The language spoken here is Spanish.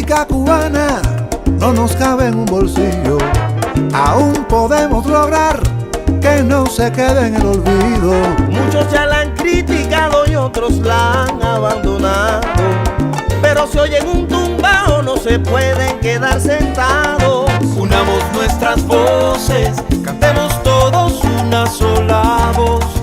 música cubana no nos cabe en un bolsillo. Aún podemos lograr que no se quede en el olvido. Muchos ya la han criticado y otros la han abandonado, pero si oyen un tumbao no se pueden quedar sentados. Unamos nuestras voces, cantemos todos una sola voz.